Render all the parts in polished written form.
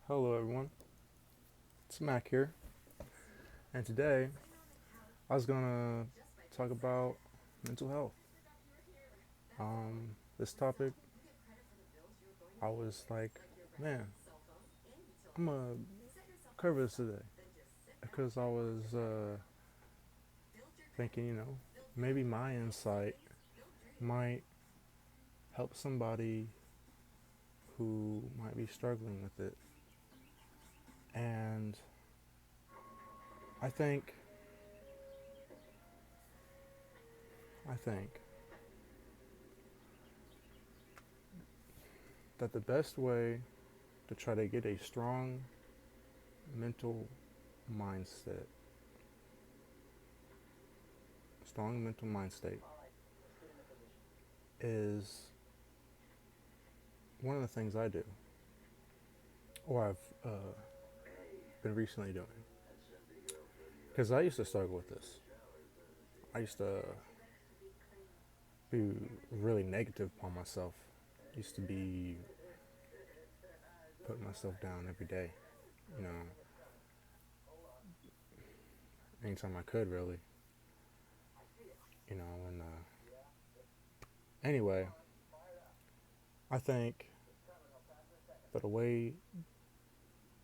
Hello, everyone. It's Mac here, and today I was gonna talk about mental health. This topic, I was like, man, I'm gonna cover this today because I was thinking, maybe my insight might help somebody who might be struggling with it. And I think, I think that the best way to try to get a mental mindset, strong mental mind state, is one of the things I do, or I've been recently doing. Because I used to struggle with this. I used to be really negative upon myself. I used to be putting myself down every day, you know, anytime I could, really, and anyway, I think that a way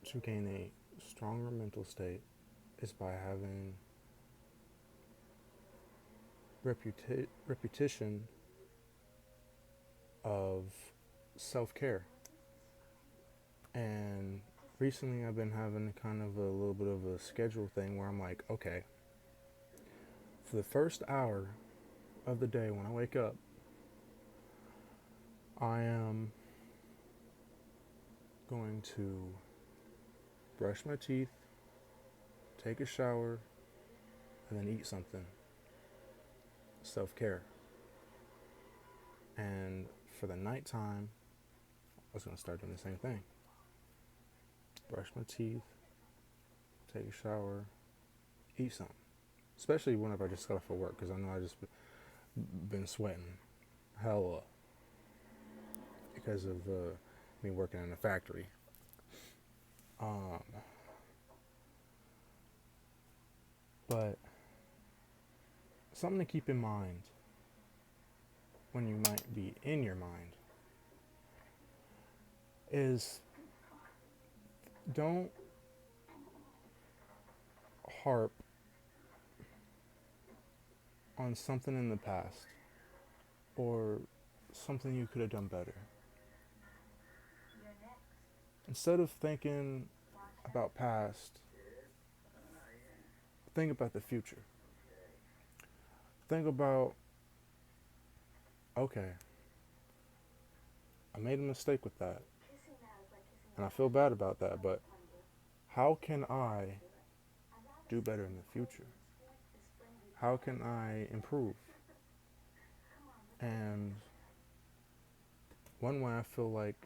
to gain a stronger mental state is by having repetition of self care. And recently I've been having kind of a little bit of a schedule thing where I'm like, okay, for the first hour of the day when I wake up, I am going to brush my teeth, take a shower, and then eat something. Self care. And for the nighttime, I was going to start doing the same thing. Brush my teeth, take a shower, eat something. Especially whenever I just got off of work, because I know I just been sweating hella because of me working in a factory. Um, but something to keep in mind when you might be in your mind is don't harp on something in the past or something you could have done better. Instead of thinking about past, think about the future. Think about, okay, I made a mistake with that, and I feel bad about that, but how can I do better in the future? How can I improve? And one way I feel like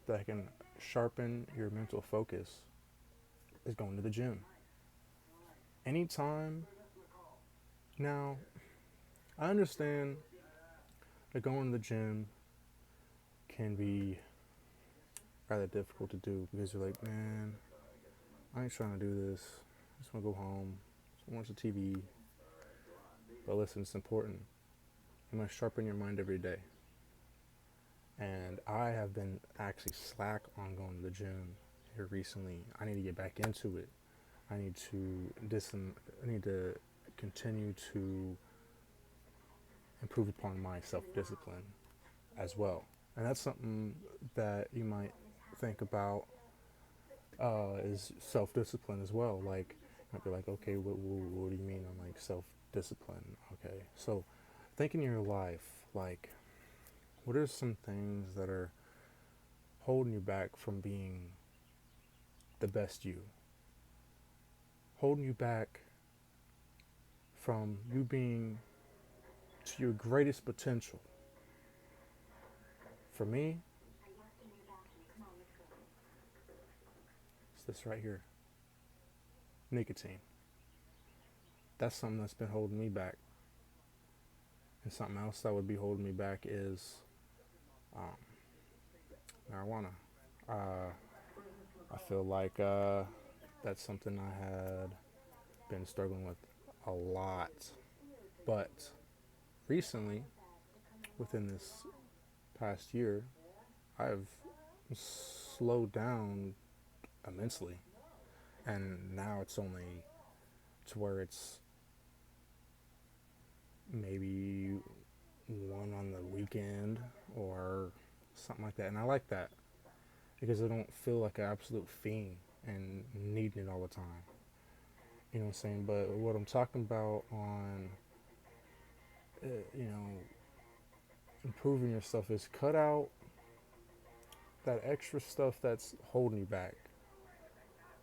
that can sharpen your mental focus is going to the gym. Anytime now, I understand that going to the gym can be rather difficult to do because you're like, man, I ain't trying to do this. I just want to go home, just watch the TV. But listen, it's important. You must sharpen your mind every day. And I have been actually slack on going to the gym here recently. I need to get back into it. I need to I need to continue to improve upon my self-discipline as well. And that's something that you might think about is self-discipline as well. Like, you might be like, okay, what do you mean on like self-discipline? Okay, so think in your life, like, what are some things that are holding you back from being the best you? Holding you back from you being to your greatest potential. For me, it's this right here, nicotine. That's something that's been holding me back. And something else that would be holding me back is um, marijuana. feel like that's something I had been struggling with a lot. But recently, within this past year, I've slowed down immensely. And now it's only to where it's maybe one on the weekend or something like that. And I like that because I don't feel like an absolute fiend and needing it all the time. You know what I'm saying? But what I'm talking about on, you know, improving your stuff is cut out that extra stuff that's holding you back.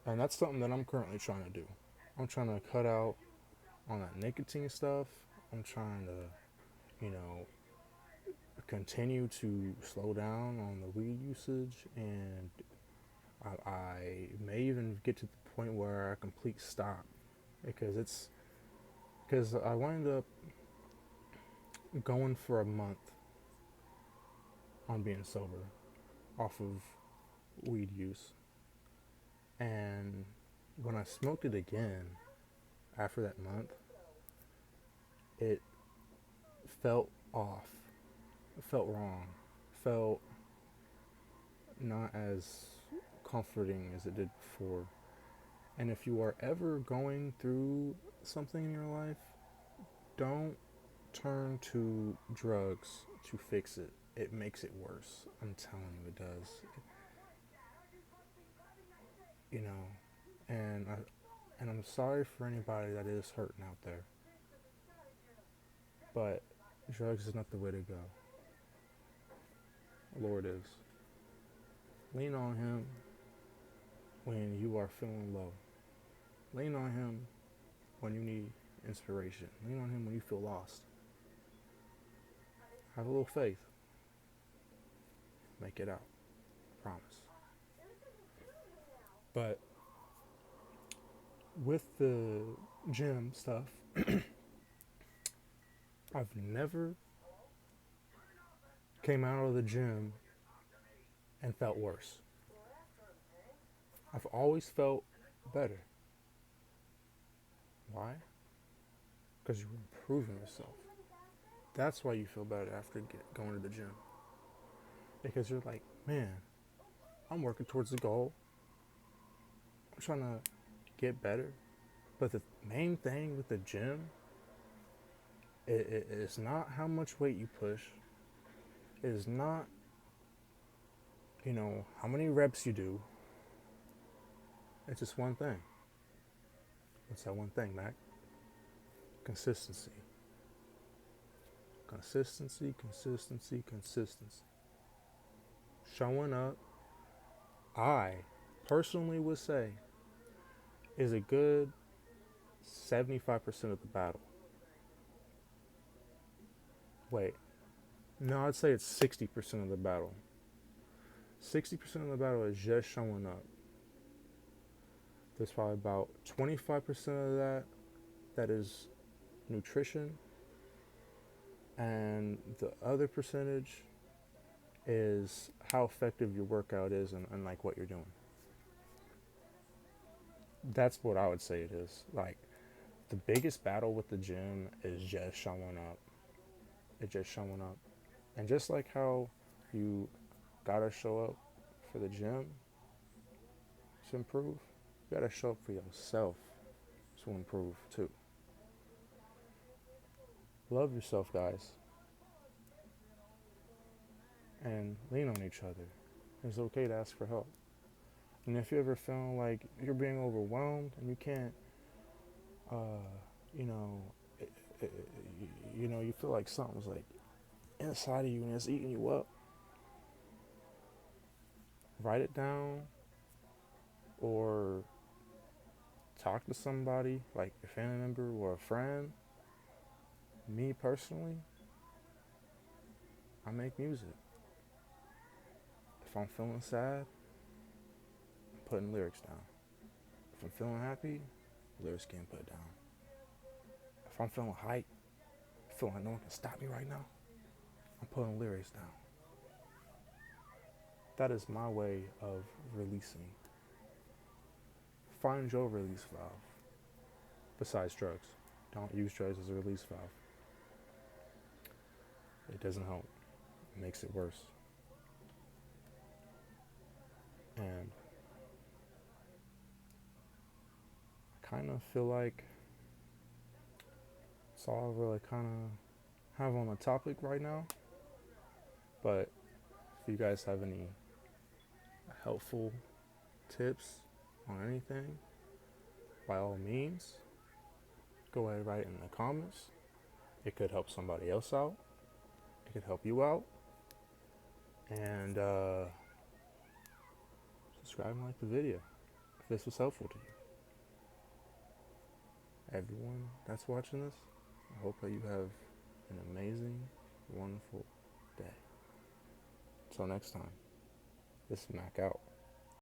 And that's something that I'm currently trying to do. I'm trying to cut out on that nicotine stuff. I'm trying to, you know, continue to slow down on the weed usage, and I may even get to the point where I complete stop because I wound up going for a month on being sober off of weed use, and when I smoked it again after that month, it felt off, it felt wrong, felt not as comforting as it did before. And if you are ever going through something in your life, don't turn to drugs to fix it. It makes it worse. I'm telling you, it does. You know, and I'm sorry for anybody that is hurting out there, but drugs is not the way to go. The Lord is. Lean on Him when you are feeling low. Lean on Him when you need inspiration. Lean on Him when you feel lost. Have a little faith. Make it out. Promise. But with the gym stuff, I've never came out of the gym and felt worse. I've always felt better. Why? Because you're improving yourself. That's why you feel better after going to the gym. Because you're like, man, I'm working towards the goal. I'm trying to get better. But the main thing with the gym, it's not how much weight you push. It is not, how many reps you do. It's just one thing. What's that one thing, Mac? Consistency. Consistency, consistency, consistency. Showing up, I personally would say, is a good 75% of the battle. Wait, no, I'd say it's 60% of the battle. 60% of the battle is just showing up. There's probably about 25% of that is nutrition, and the other percentage is how effective your workout is and like what you're doing. That's what I would say it is. Like, the biggest battle with the gym is just showing up. It's just showing up. And just like how you gotta show up for the gym to improve, you gotta show up for yourself to improve too. Love yourself, guys. And lean on each other. It's okay to ask for help. And if you ever feel like you're being overwhelmed and you can't, you know, you feel like something's like inside of you and it's eating you up, write it down or talk to somebody, like a family member or a friend. Me personally, I make music. If I'm feeling sad, I'm putting lyrics down. If I'm feeling happy, lyrics getting put down. If I'm feeling hype, feeling like no one can stop me right now, I'm putting lyrics down. That is my way of releasing. find your release valve. Besides drugs, don't use drugs as a release valve. It doesn't help. It makes it worse. And I kind of feel like it's all I really kind of have on the topic right now. But if you guys have any helpful tips on anything, by all means, go ahead and write it in the comments. It could help somebody else out. It could help you out. And subscribe and like the video if this was helpful to you. Everyone that's watching this, I hope that you have an amazing, wonderful day. Until next time, this is Mac out.